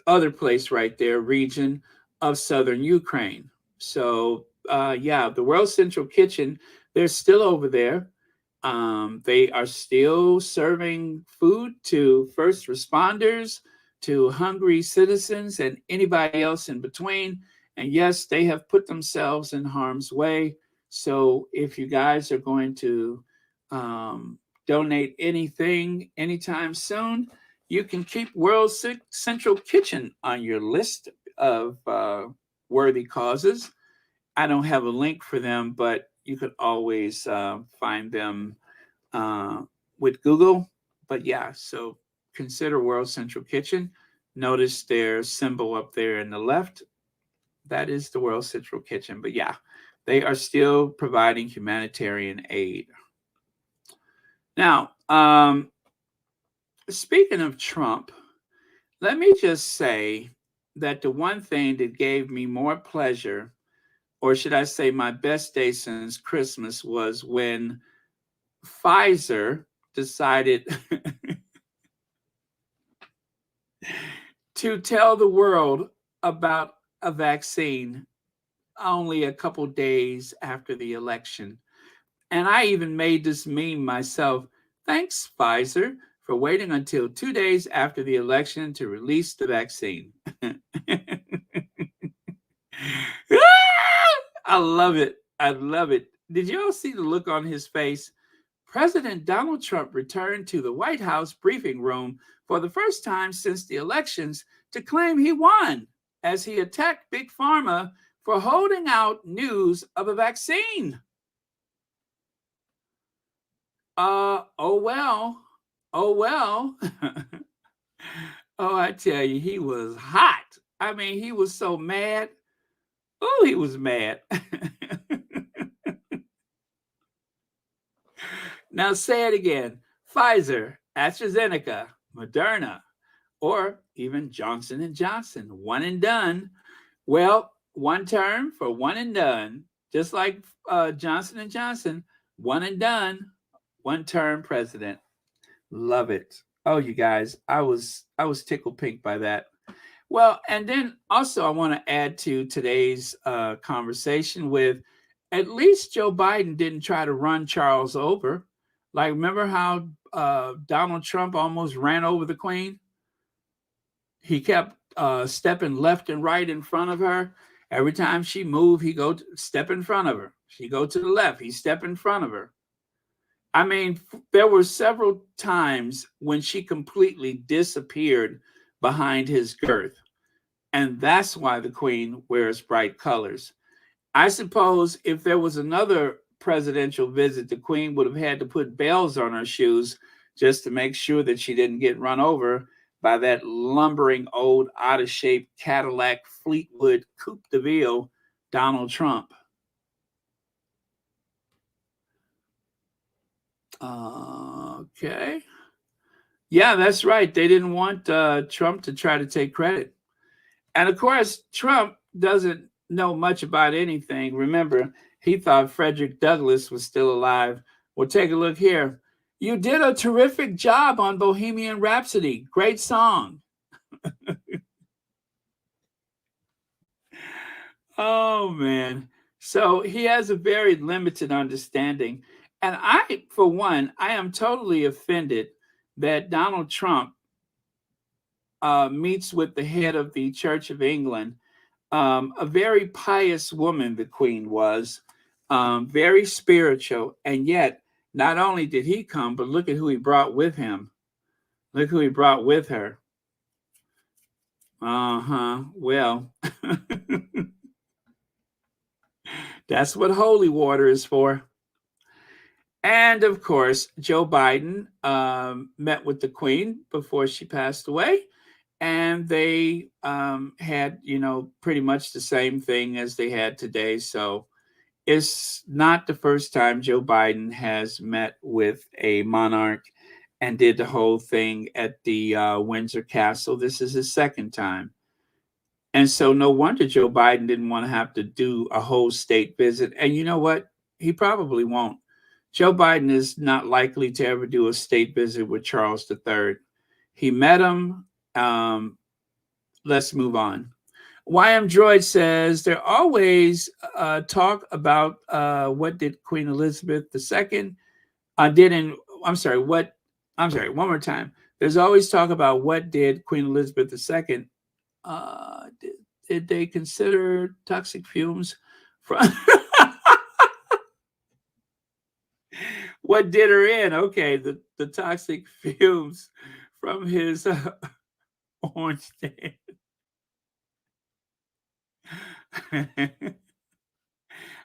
other place right there, region of southern Ukraine. So, the World Central Kitchen, they're still over there. They are still serving food to first responders, to hungry citizens, and anybody else in between. And yes, they have put themselves in harm's way. So if you guys are going to donate anything anytime soon, you can keep World Central Kitchen on your list of worthy causes. I don't have a link for them, but you could always find them with Google. But yeah, so consider World Central Kitchen. Notice their symbol up there in the left. That is the World Central Kitchen. But yeah, they are still providing humanitarian aid. Now, speaking of Trump, let me just say that the one thing that gave me more pleasure, or should I say my best day since Christmas, was when Pfizer decided to tell the world about a vaccine only a couple days after the election. And I even made this meme myself. Thanks, Pfizer, for waiting until 2 days after the election to release the vaccine. I love it. I love it. Did you all see the look on his face? President Donald Trump returned to the White House briefing room for the first time since the elections to claim he won, as he attacked Big Pharma for holding out news of a vaccine. Oh well. Oh, I tell you, he was hot. I mean, he was so mad. Oh, he was mad. Now say it again. Pfizer, AstraZeneca, Moderna, or even Johnson and Johnson, one and done. Well, one term for one and done, just like Johnson and Johnson, one and done, one term president. Love it. Oh, you guys, I was tickled pink by that. Well, and then also I want to add to today's conversation with at least Joe Biden didn't try to run Charles over. Like, remember how Donald Trump almost ran over the Queen? He kept stepping left and right in front of her. Every time she moved, he go step in front of her. She go to the left, he step in front of her. I mean, there were several times when she completely disappeared behind his girth. And that's why the Queen wears bright colors. I suppose if there was another presidential visit, the Queen would have had to put bells on her shoes just to make sure that she didn't get run over by that lumbering old out of shape Cadillac Fleetwood Coupe de Ville, Donald Trump. Okay. Yeah, that's right. They didn't want Trump to try to take credit. And of course, Trump doesn't know much about anything. Remember, he thought Frederick Douglass was still alive. Well, take a look here. You did a terrific job on Bohemian Rhapsody. Great song. Oh, man. So he has a very limited understanding. And I, for one, I am totally offended that Donald Trump meets with the head of the Church of England, a very pious woman, the Queen was, very spiritual. And yet, not only did he come, but look at who he brought with him. Look who he brought with her. Uh-huh. Well, that's what holy water is for. And of course, Joe Biden met with the Queen before she passed away. And they had, pretty much the same thing as they had today. So it's not the first time Joe Biden has met with a monarch and did the whole thing at the Windsor Castle. This is his second time. And so no wonder Joe Biden didn't want to have to do a whole state visit. And you know what? He probably won't. Joe Biden is not likely to ever do a state visit with Charles III. He met him. Let's move on. YM Droid says there always talk about what did Queen Elizabeth II did in. I'm sorry. What? I'm sorry. One more time. There's always talk about what did Queen Elizabeth II. Did they consider toxic fumes from? What did her in? Okay, the toxic fumes from his orange stand.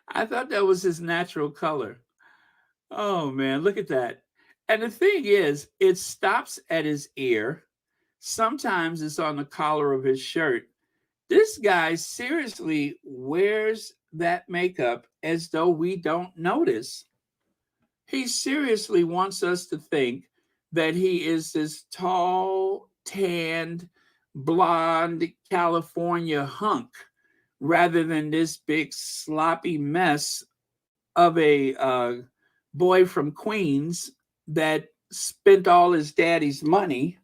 I thought that was his natural color. Oh man, look at that. And the thing is, it stops at his ear. Sometimes it's on the collar of his shirt. This guy seriously wears that makeup as though we don't notice. He seriously wants us to think that he is this tall, tanned, blonde California hunk rather than this big sloppy mess of a boy from Queens that spent all his daddy's money.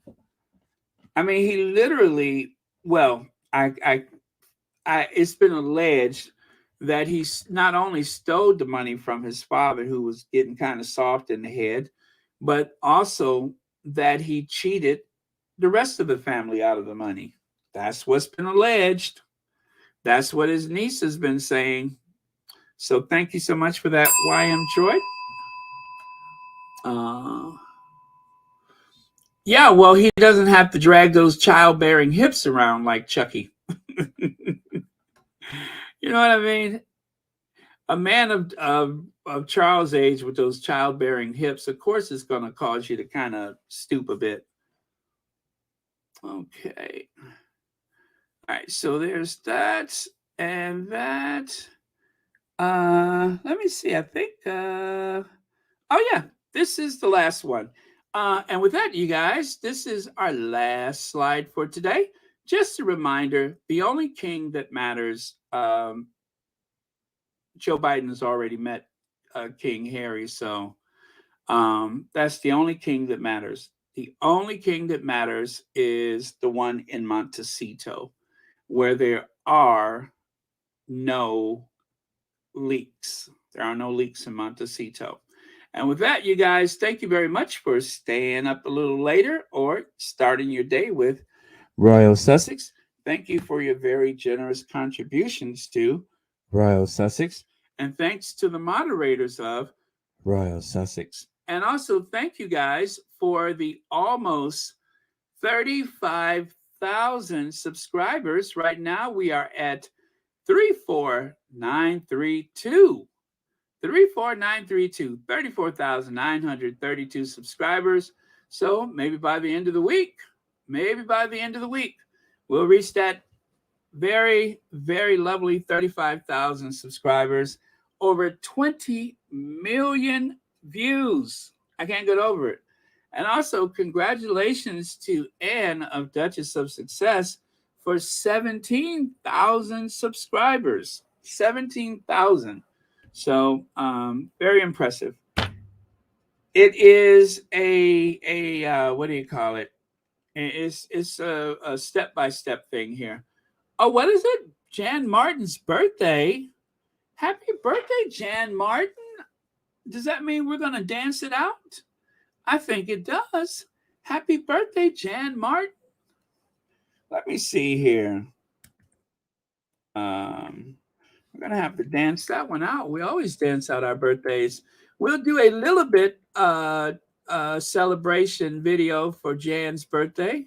I mean, he literally, well, it's been alleged that he not only stole the money from his father, who was getting kind of soft in the head, but also that he cheated the rest of the family out of the money. That's what's been alleged. That's what his niece has been saying. So thank you so much for that, YM Troy. Yeah, well, he doesn't have to drag those childbearing hips around like Chucky. You know what I mean? A man of Charles' age with those childbearing hips, of course, is going to cause you to kind of stoop a bit. Okay. All right. So there's that and that. Let me see. I think. Oh yeah. this is the last one. And with that, you guys, this is our last slide for today. Just a reminder, the only king that matters, Joe Biden has already met King Harry, so that's the only king that matters. The only king that matters is the one in Montecito, where there are no leaks. There are no leaks in Montecito. And with that, you guys, thank you very much for staying up a little later or starting your day with Royal Sussex. Thank you for your very generous contributions to Royal Sussex. And thanks to the moderators of Royal Sussex. And also thank you guys for the almost 35,000 subscribers. Right now we are at 34932. 34932, 34,932 subscribers. So maybe by the end of the week, we'll reach that very, very lovely 35,000 subscribers, over 20 million views. I can't get over it. And also, congratulations to Anne of Duchess of Success for 17,000 subscribers. 17,000. So, very impressive. It is a what do you call it? It's a step-by-step thing here. Oh, what is it? Jan Martin's birthday. Happy birthday, Jan Martin. Does that mean we're going to dance it out? I think it does. Happy birthday, Jan Martin. Let me see here. We're going to have to dance that one out. We always dance out our birthdays. We'll do a little bit celebration video for Jan's birthday.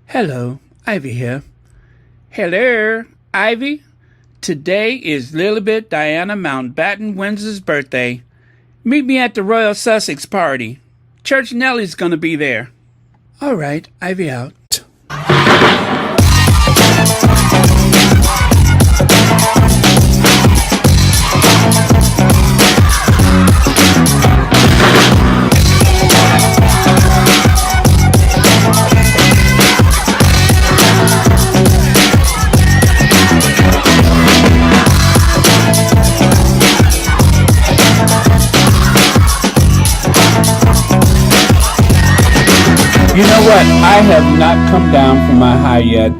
Hello, Ivy here. Hello, Ivy. Today is Lilibet Diana Mountbatten-Windsor's birthday. Meet me at the Royal Sussex party. Church Nellie's gonna be there. All right, Ivy out. You know what? I have not come down from my high yet.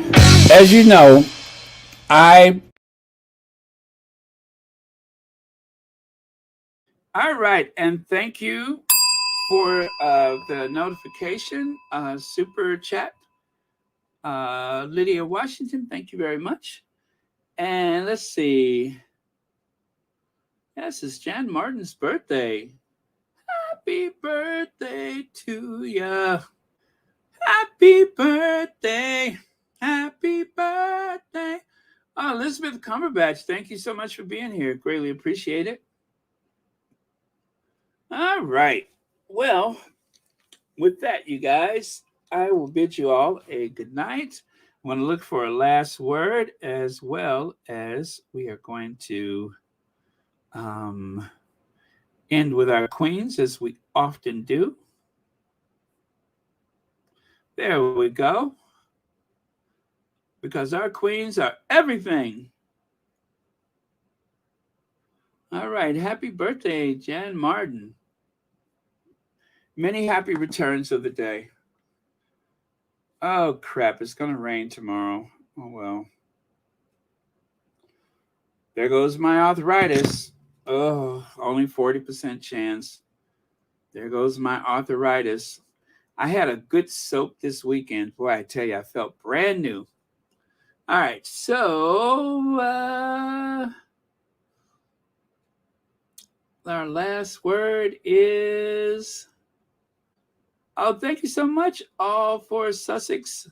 As you know, All right, and thank you for the notification, super chat. Lydia Washington, thank you very much. And let's see. Yes, it's Jan Martin's birthday. Happy birthday to ya. Happy birthday. Happy birthday. Oh, Elizabeth Cumberbatch, thank you so much for being here. Greatly appreciate it. All right. Well, with that, you guys, I will bid you all a good night. I want to look for a last word, as well as we are going to end with our queens, as we often do. There we go. Because our queens are everything. All right. Happy birthday, Jan Martin. Many happy returns of the day. Oh, crap. It's going to rain tomorrow. Oh, well. There goes my arthritis. Oh, only 40% chance. There goes my arthritis. I had a good soak this weekend. Boy, I tell you, I felt brand new. All right. So, our last word is... Oh, thank you so much, all for Sussex.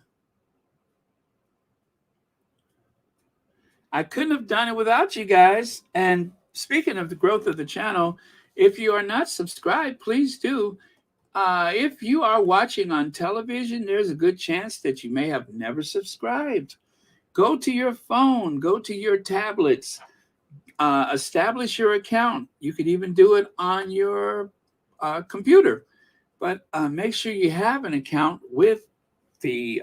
I couldn't have done it without you guys. And speaking of the growth of the channel, if you are not subscribed, please do. If you are watching on television, there's a good chance that you may have never subscribed. Go to your phone, go to your tablets, establish your account. You could even do it on your computer, but make sure you have an account with the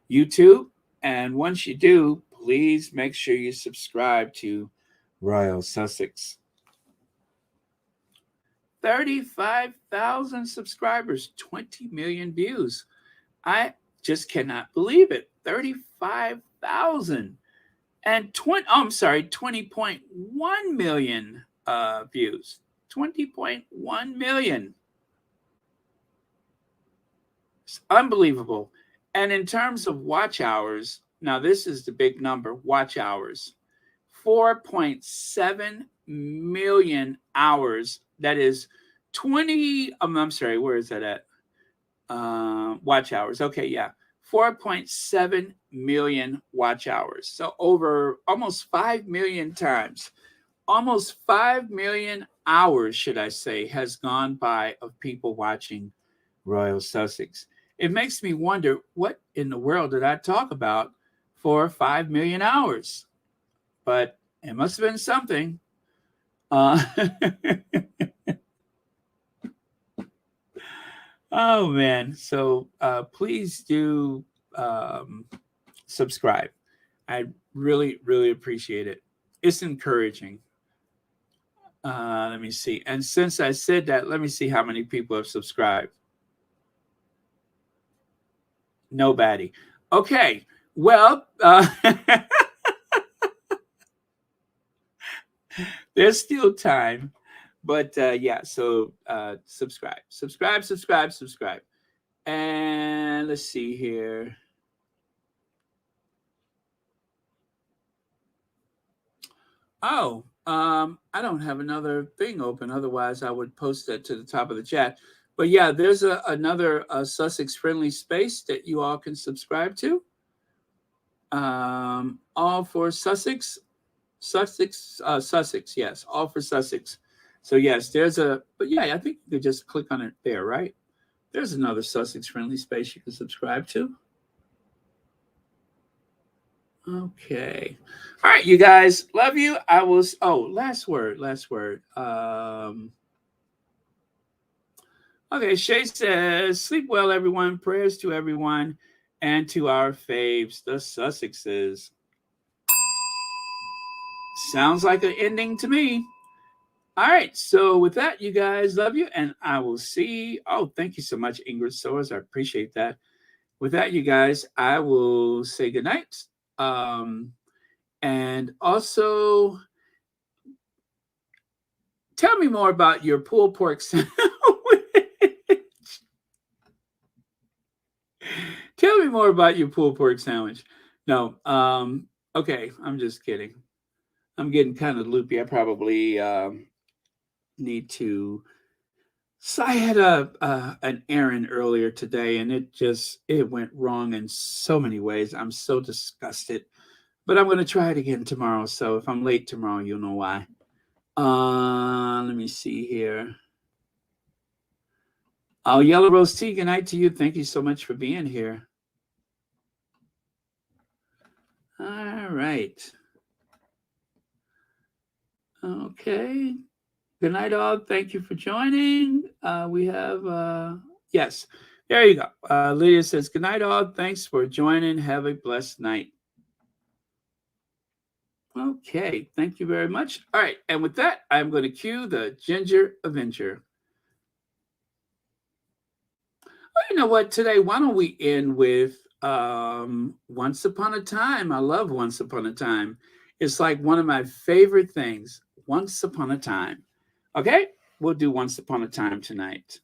YouTube. And once you do, please make sure you subscribe to Royal Sussex. 35,000 subscribers, 20 million views. I just cannot believe it. 35,000 and 20.1 million views. 20.1 million. It's unbelievable. And in terms of watch hours, now this is the big number, watch hours. 4.7 million hours. That is 20, I'm sorry, where is that at? Watch hours. Okay, yeah. 4.7 million watch hours. So over almost 5 million times. Almost 5 million hours, should I say, has gone by of people watching Royal Sussex. It makes me wonder, what in the world did I talk about for 5 million hours? But it must have been something. Oh, man. So please do subscribe. I really, really appreciate it. It's encouraging. Let me see. And since I said that, let me see how many people have subscribed. Nobody. Okay. Well, there's still time. But yeah, so subscribe. And let's see here. Oh, I don't have another thing open. Otherwise, I would post that to the top of the chat. But yeah, there's another Sussex friendly space that you all can subscribe to. All for Sussex. Sussex, yes, all for Sussex. So yes, but yeah, I think you could just click on it there, right? There's another Sussex friendly space you can subscribe to. Okay. All right, you guys, love you. Last word. Okay, Shay says, sleep well, everyone. Prayers to everyone and to our faves, the Sussexes. Sounds like an ending to me. All right. So with that, you guys, love you. And I will see. Oh, thank you so much, Ingrid Soares. I appreciate that. With that, you guys, I will say goodnight. And also, tell me more about your pulled pork sandwich. Tell me more about your pulled pork sandwich. No. Okay. I'm just kidding. I'm getting kind of loopy. I probably need to. So I had an errand earlier today, and it went wrong in so many ways. I'm so disgusted, but I'm going to try it again tomorrow. So if I'm late tomorrow, you'll know why. Let me see here. Oh, Yellow Rose Tea, good night to you. Thank you so much for being here. All right. Okay. Good night, all. Thank you for joining. We have, yes, there you go. Lydia says, good night, all. Thanks for joining. Have a blessed night. Okay. Thank you very much. All right. And with that, I'm going to cue the Ginger Avenger. Well, you know what? Today, why don't we end with Once Upon a Time? I love Once Upon a Time. It's like one of my favorite things. Once Upon a Time. Okay, we'll do Once Upon a Time tonight.